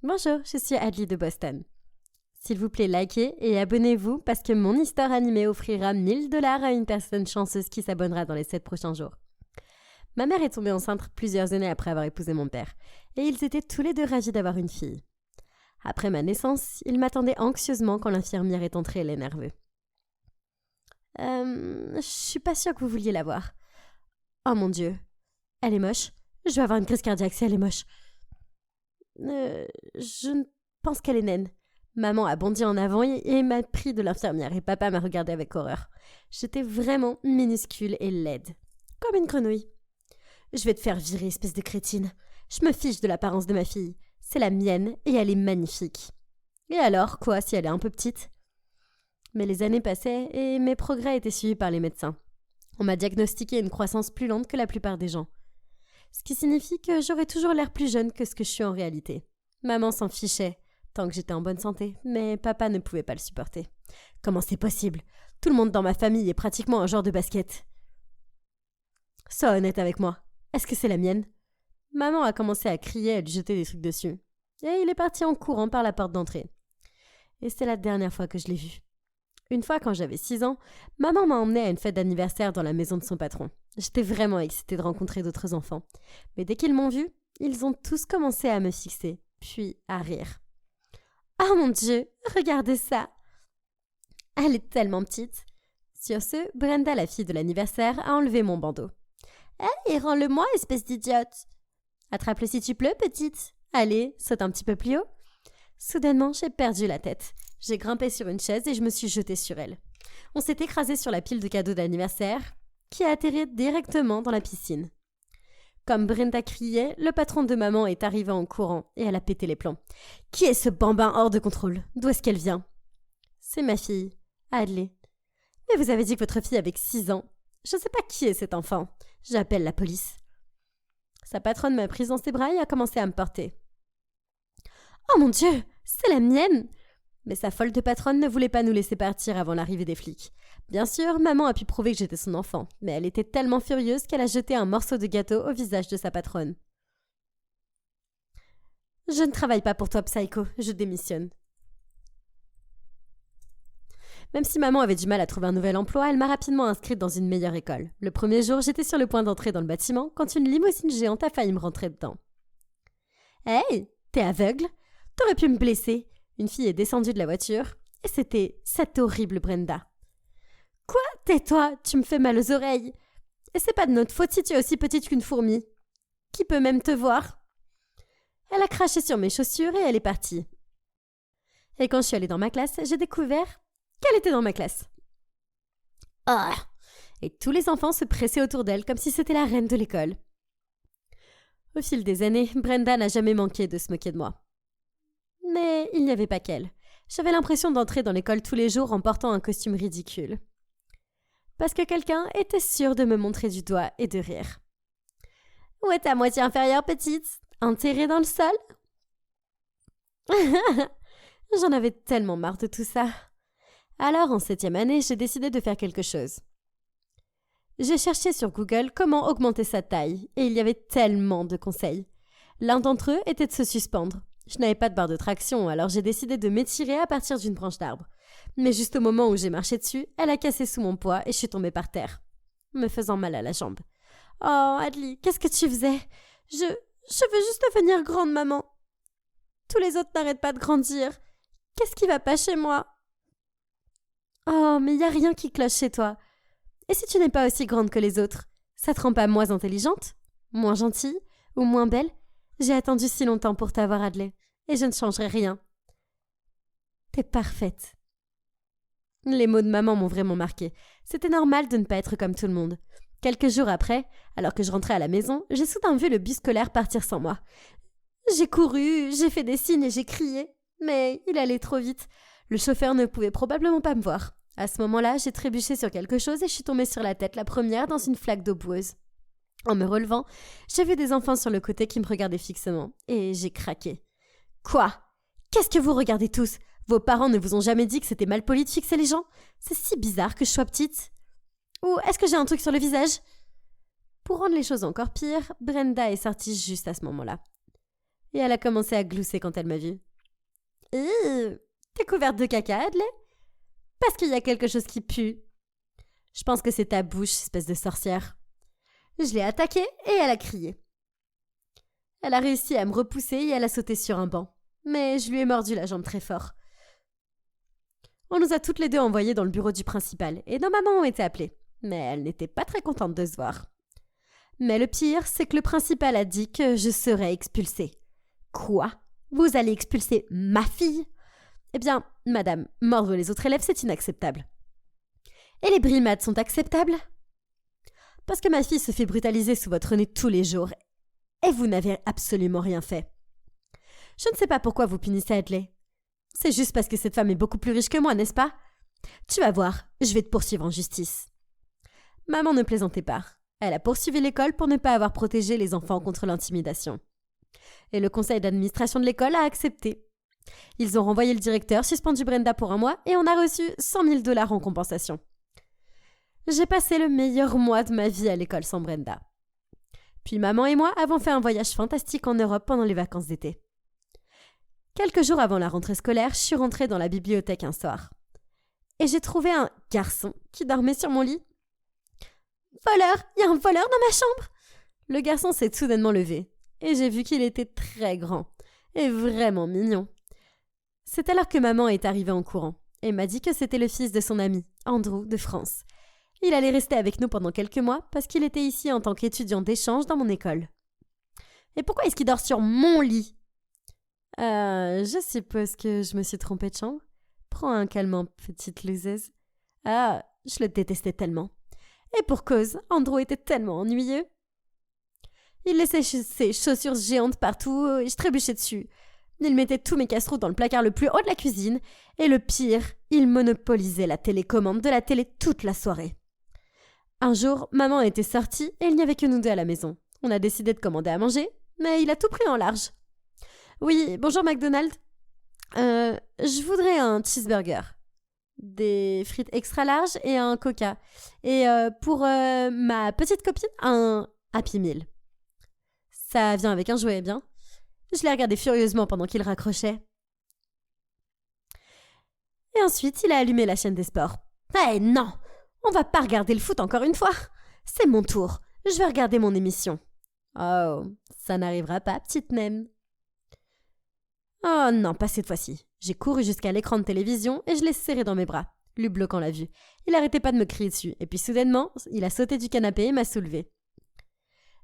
Bonjour, je suis Adli de Boston. S'il vous plaît, likez et abonnez-vous parce que mon histoire animée offrira 1 000 $ à une personne chanceuse qui s'abonnera dans les 7 prochains jours. Ma mère est tombée enceinte plusieurs années après avoir épousé mon père et ils étaient tous les deux ravis d'avoir une fille. Après ma naissance, ils m'attendaient anxieusement quand l'infirmière est entrée, les nerveux. Je suis pas sûre que vous vouliez la voir. Oh mon Dieu, elle est moche. Je vais avoir une crise cardiaque si elle est moche. Je pense qu'elle est naine. Maman a bondi en avant et m'a pris de l'infirmière et papa m'a regardé avec horreur. J'étais vraiment minuscule et laide. Comme une grenouille. Je vais te faire virer, espèce de crétine. Je me fiche de l'apparence de ma fille. C'est la mienne et elle est magnifique. Et alors, quoi, si elle est un peu petite ? Mais les années passaient et mes progrès étaient suivis par les médecins. On m'a diagnostiqué une croissance plus lente que la plupart des gens. Ce qui signifie que j'aurais toujours l'air plus jeune que ce que je suis en réalité. Maman s'en fichait, tant que j'étais en bonne santé, mais papa ne pouvait pas le supporter. Comment c'est possible ? Tout le monde dans ma famille est pratiquement un genre de basket. Sois honnête avec moi. Est-ce que c'est la mienne ? Maman a commencé à crier et à lui jeter des trucs dessus. Et il est parti en courant par la porte d'entrée. Et c'est la dernière fois que je l'ai vu. Une fois, quand j'avais 6 ans, maman m'a emmenée à une fête d'anniversaire dans la maison de son patron. J'étais vraiment excitée de rencontrer d'autres enfants. Mais dès qu'ils m'ont vue, ils ont tous commencé à me fixer, puis à rire. « Oh mon Dieu, regardez ça !» Elle est tellement petite. Sur ce, Brenda, la fille de l'anniversaire, a enlevé mon bandeau. « Hey, rends-le-moi, espèce d'idiote !»« Attrape-le si tu peux, petite. Allez, saute un petit peu plus haut. » Soudainement, j'ai perdu la tête. J'ai grimpé sur une chaise et je me suis jetée sur elle. On s'est écrasé sur la pile de cadeaux d'anniversaire qui a atterri directement dans la piscine. Comme Brenda criait, le patron de maman est arrivé en courant et elle a pété les plombs. « Qui est ce bambin hors de contrôle ? D'où est-ce qu'elle vient ?»« C'est ma fille, Adley. »« Mais vous avez dit que votre fille avait 6 ans. Je ne sais pas qui est cet enfant. J'appelle la police. » Sa patronne m'a prise dans ses bras et a commencé à me porter. « Oh mon Dieu, c'est la mienne !» Mais sa folle de patronne ne voulait pas nous laisser partir avant l'arrivée des flics. Bien sûr, maman a pu prouver que j'étais son enfant, mais elle était tellement furieuse qu'elle a jeté un morceau de gâteau au visage de sa patronne. « Je ne travaille pas pour toi, Psycho, je démissionne. » Même si maman avait du mal à trouver un nouvel emploi, elle m'a rapidement inscrite dans une meilleure école. Le premier jour, j'étais sur le point d'entrer dans le bâtiment quand une limousine géante a failli me rentrer dedans. « Hey, t'es aveugle ? T'aurais pu me blesser. » Une fille est descendue de la voiture et c'était cette horrible Brenda. « Quoi ? Tais-toi, tu me fais mal aux oreilles. Et c'est pas de notre faute si tu es aussi petite qu'une fourmi. Qui peut même te voir ?» Elle a craché sur mes chaussures et elle est partie. Et quand je suis allée dans ma classe, j'ai découvert qu'elle était dans ma classe. Ah ! Et tous les enfants se pressaient autour d'elle comme si c'était la reine de l'école. Au fil des années, Brenda n'a jamais manqué de se moquer de moi. Mais il n'y avait pas qu'elle. J'avais l'impression d'entrer dans l'école tous les jours en portant un costume ridicule. Parce que quelqu'un était sûr de me montrer du doigt et de rire. « Où est ta moitié inférieure, petite ? Enterrée dans le sol ?» J'en avais tellement marre de tout ça. Alors, en 7e année, j'ai décidé de faire quelque chose. J'ai cherché sur Google comment augmenter sa taille, et il y avait tellement de conseils. L'un d'entre eux était de se suspendre. Je n'avais pas de barre de traction, alors j'ai décidé de m'étirer à partir d'une branche d'arbre. Mais juste au moment où j'ai marché dessus, elle a cassé sous mon poids et je suis tombée par terre, me faisant mal à la jambe. « Oh, Adli, qu'est-ce que tu faisais ? Je veux juste devenir grande, maman. Tous les autres n'arrêtent pas de grandir. Qu'est-ce qui va pas chez moi ? Oh, mais il n'y a rien qui cloche chez toi. Et si tu n'es pas aussi grande que les autres, ça te rend pas moins intelligente, moins gentille ou moins belle ? J'ai attendu si longtemps pour t'avoir, Adley, et je ne changerai rien. T'es parfaite. » Les mots de maman m'ont vraiment marquée. C'était normal de ne pas être comme tout le monde. Quelques jours après, alors que je rentrais à la maison, j'ai soudain vu le bus scolaire partir sans moi. J'ai couru, j'ai fait des signes et j'ai crié, mais il allait trop vite. Le chauffeur ne pouvait probablement pas me voir. À ce moment-là, j'ai trébuché sur quelque chose et je suis tombée sur la tête, la première, dans une flaque d'eau boueuse. En me relevant, j'ai vu des enfants sur le côté qui me regardaient fixement, et j'ai craqué. « Quoi ? Qu'est-ce que vous regardez tous ? Vos parents ne vous ont jamais dit que c'était malpoli de fixer les gens ? C'est si bizarre que je sois petite. Ou est-ce que j'ai un truc sur le visage ? » Pour rendre les choses encore pires, Brenda est sortie juste à ce moment-là. Et elle a commencé à glousser quand elle m'a vue. « T'es couverte de caca, Adley ? Parce qu'il y a quelque chose qui pue. » « Je pense que c'est ta bouche, espèce de sorcière. » Je l'ai attaquée et elle a crié. Elle a réussi à me repousser et elle a sauté sur un banc. Mais je lui ai mordu la jambe très fort. On nous a toutes les deux envoyées dans le bureau du principal et nos mamans ont été appelées. Mais elle n'était pas très contente de se voir. Mais le pire, c'est que le principal a dit que je serais expulsée. Quoi ? Vous allez expulser ma fille ? Eh bien, madame, mordre les autres élèves, c'est inacceptable. Et les brimades sont acceptables ? Parce que ma fille se fait brutaliser sous votre nez tous les jours. Et vous n'avez absolument rien fait. Je ne sais pas pourquoi vous punissez Adley. C'est juste parce que cette femme est beaucoup plus riche que moi, n'est-ce pas ? Tu vas voir, je vais te poursuivre en justice. Maman ne plaisantait pas. Elle a poursuivi l'école pour ne pas avoir protégé les enfants contre l'intimidation. Et le conseil d'administration de l'école a accepté. Ils ont renvoyé le directeur, suspendu Brenda pour un mois et on a reçu 100 000 $ en compensation. J'ai passé le meilleur mois de ma vie à l'école sans Brenda. Puis maman et moi avons fait un voyage fantastique en Europe pendant les vacances d'été. Quelques jours avant la rentrée scolaire, je suis rentrée dans la bibliothèque un soir. Et j'ai trouvé un garçon qui dormait sur mon lit. « Voleur! Il y a un voleur dans ma chambre !» Le garçon s'est soudainement levé. Et j'ai vu qu'il était très grand et vraiment mignon. C'est alors que maman est arrivée en courant et m'a dit que c'était le fils de son ami, Andrew, de France. Il allait rester avec nous pendant quelques mois parce qu'il était ici en tant qu'étudiant d'échange dans mon école. Et pourquoi est-ce qu'il dort sur mon lit ? Je suppose que je me suis trompée de chambre. Prends un calmant, petite loseuse. Ah, je le détestais tellement. Et pour cause, Andrew était tellement ennuyeux. Il laissait ses chaussures géantes partout et je trébuchais dessus. Il mettait tous mes casseroles dans le placard le plus haut de la cuisine. Et le pire, il monopolisait la télécommande de la télé toute la soirée. Un jour, maman était sortie et il n'y avait que nous deux à la maison. On a décidé de commander à manger, mais il a tout pris en large. Oui, bonjour McDonald's. Je voudrais un cheeseburger, des frites extra larges et un coca. Et pour ma petite copine, un Happy Meal. Ça vient avec un jouet, bien. Je l'ai regardé furieusement pendant qu'il raccrochait. Et ensuite, il a allumé la chaîne des sports. Eh non! On va pas regarder le foot encore une fois. C'est mon tour. Je vais regarder mon émission. Oh, ça n'arrivera pas, petite naine. Oh non, pas cette fois-ci. J'ai couru jusqu'à l'écran de télévision et je l'ai serré dans mes bras, lui bloquant la vue. Il arrêtait pas de me crier dessus et puis soudainement, il a sauté du canapé et m'a soulevée.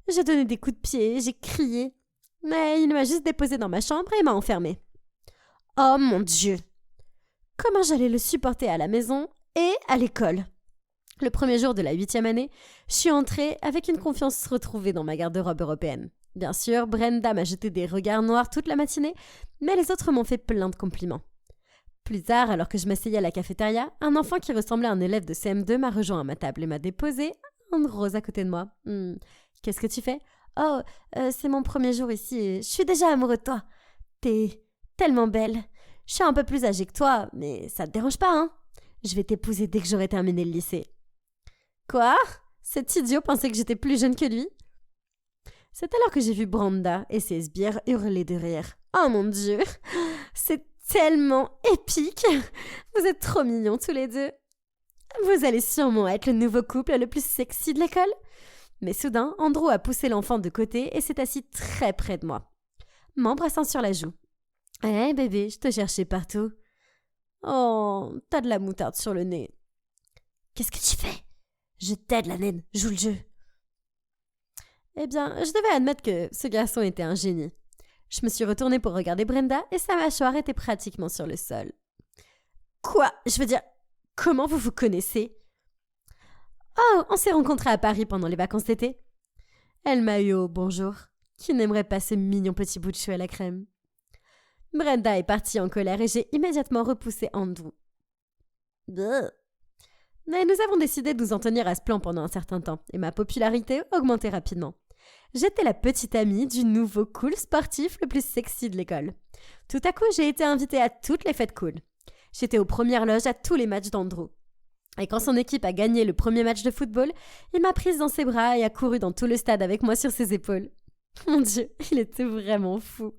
J'ai donné des coups de pied, j'ai crié, mais il m'a juste déposé dans ma chambre et m'a enfermée. Oh mon Dieu! Comment j'allais le supporter à la maison et à l'école? Le premier jour de la 8e année, je suis entrée avec une confiance retrouvée dans ma garde-robe européenne. Bien sûr, Brenda m'a jeté des regards noirs toute la matinée, mais les autres m'ont fait plein de compliments. Plus tard, alors que je m'asseyais à la cafétéria, un enfant qui ressemblait à un élève de CM2 m'a rejoint à ma table et m'a déposé un rose à côté de moi. Qu'est-ce que tu fais? Oh, c'est mon premier jour ici et je suis déjà amoureux de toi. T'es tellement belle. Je suis un peu plus âgée que toi, mais ça te dérange pas, hein? Je vais t'épouser dès que j'aurai terminé le lycée. Quoi? Cet idiot pensait que j'étais plus jeune que lui? C'est alors que j'ai vu Brenda et ses sbires hurler de rire. Oh mon Dieu! C'est tellement épique! Vous êtes trop mignons tous les deux. Vous allez sûrement être le nouveau couple le plus sexy de l'école. Mais soudain, Andrew a poussé l'enfant de côté et s'est assis très près de moi, m'embrassant sur la joue. « Hé bébé, je te cherchais partout. »« Oh, t'as de la moutarde sur le nez. »« Qu'est-ce que tu fais? Je t'aide la naine, joue le jeu. » Eh bien, je devais admettre que ce garçon était un génie. Je me suis retournée pour regarder Brenda et sa mâchoire était pratiquement sur le sol. « Quoi? Je veux dire, comment vous vous connaissez? » Oh, on s'est rencontrés à Paris pendant les vacances d'été. Elle m'a eu au bonjour. Qui n'aimerait pas ce mignon petit bout de chou à la crème? Brenda est partie en colère et j'ai immédiatement repoussé Andrew. Bleh. Mais nous avons décidé de nous en tenir à ce plan pendant un certain temps et ma popularité augmentait rapidement. J'étais la petite amie du nouveau cool sportif le plus sexy de l'école. Tout à coup, j'ai été invitée à toutes les fêtes cool. J'étais aux premières loges à tous les matchs d'Andrew. Et quand son équipe a gagné le premier match de football, il m'a prise dans ses bras et a couru dans tout le stade avec moi sur ses épaules. Mon Dieu, il était vraiment fou.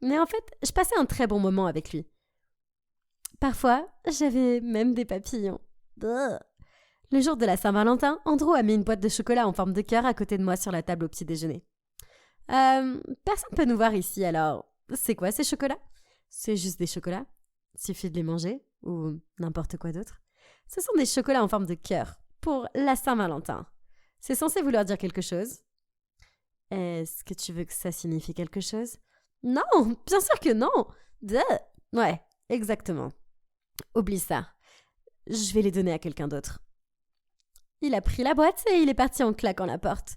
Mais en fait, je passais un très bon moment avec lui. Parfois, j'avais même des papillons. Brrr. Le jour de la Saint-Valentin, Andrew a mis une boîte de chocolat en forme de cœur à côté de moi sur la table au petit déjeuner. Personne peut nous voir ici, alors c'est quoi ces chocolats? C'est juste des chocolats. Suffit de les manger, ou n'importe quoi d'autre. Ce sont des chocolats en forme de cœur, pour la Saint-Valentin. C'est censé vouloir dire quelque chose. Est-ce que tu veux que ça signifie quelque chose? Non, bien sûr que non. Duh. Ouais, exactement. Oublie ça. Je vais les donner à quelqu'un d'autre. Il a pris la boîte et il est parti en claquant la porte.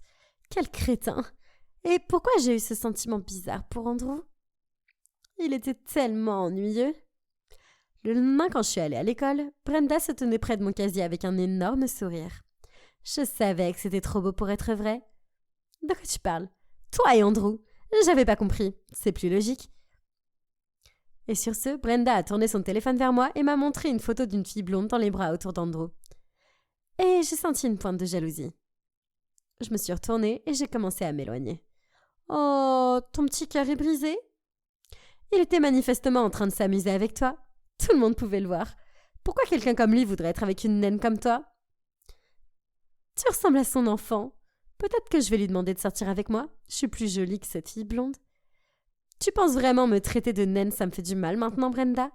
Quel crétin! Et pourquoi j'ai eu ce sentiment bizarre pour Andrew? Il était tellement ennuyeux. Le lendemain, quand je suis allée à l'école, Brenda se tenait près de mon casier avec un énorme sourire. Je savais que c'était trop beau pour être vrai. De quoi tu parles? Toi et Andrew? J'avais pas compris. C'est plus logique. Et sur ce, Brenda a tourné son téléphone vers moi et m'a montré une photo d'une fille blonde dans les bras autour d'Andrew. Et j'ai senti une pointe de jalousie. Je me suis retournée et j'ai commencé à m'éloigner. Oh, ton petit cœur est brisé? Il était manifestement en train de s'amuser avec toi. Tout le monde pouvait le voir. Pourquoi quelqu'un comme lui voudrait être avec une naine comme toi? Tu ressembles à son enfant. Peut-être que je vais lui demander de sortir avec moi. Je suis plus jolie que cette fille blonde. Tu penses vraiment me traiter de naine, ça me fait du mal maintenant, Brenda?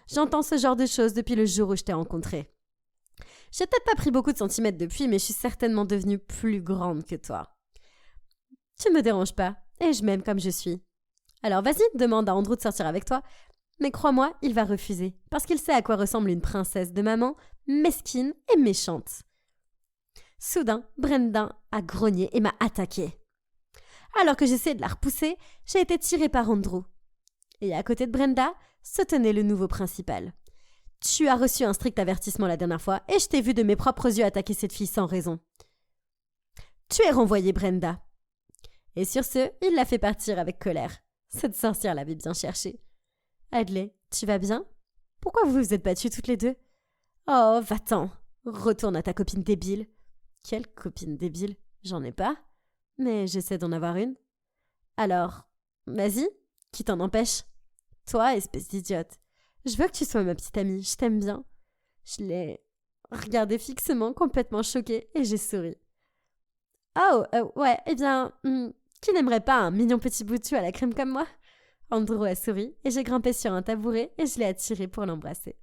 J'entends ce genre de choses depuis le jour où je t'ai rencontrée. J'ai peut-être pas pris beaucoup de centimètres depuis, mais je suis certainement devenue plus grande que toi. Tu me déranges pas, et je m'aime comme je suis. Alors vas-y, demande à Andrew de sortir avec toi. Mais crois-moi, il va refuser, parce qu'il sait à quoi ressemble une princesse de maman, mesquine et méchante. Soudain, Brenda a grogné et m'a attaquée. Alors que j'essayais de la repousser, j'ai été tirée par Andrew. Et à côté de Brenda, se tenait le nouveau principal. Tu as reçu un strict avertissement la dernière fois, et je t'ai vu de mes propres yeux attaquer cette fille sans raison. Tu es renvoyée, Brenda. Et sur ce, il l'a fait partir avec colère. Cette sorcière l'avait bien cherché. Hadley, tu vas bien? Pourquoi vous vous êtes battues toutes les deux? Oh, va-t'en. Retourne à ta copine débile. Quelle copine débile? J'en ai pas. Mais j'essaie d'en avoir une. Alors, vas-y, qui t'en empêche? Toi, espèce d'idiote. Je veux que tu sois ma petite amie, je t'aime bien. Je l'ai regardé fixement, complètement choquée, et j'ai souri. Oh, ouais, eh bien, qui n'aimerait pas un mignon petit boutou à la crème comme moi? Andrew a souri, et j'ai grimpé sur un tabouret et je l'ai attiré pour l'embrasser.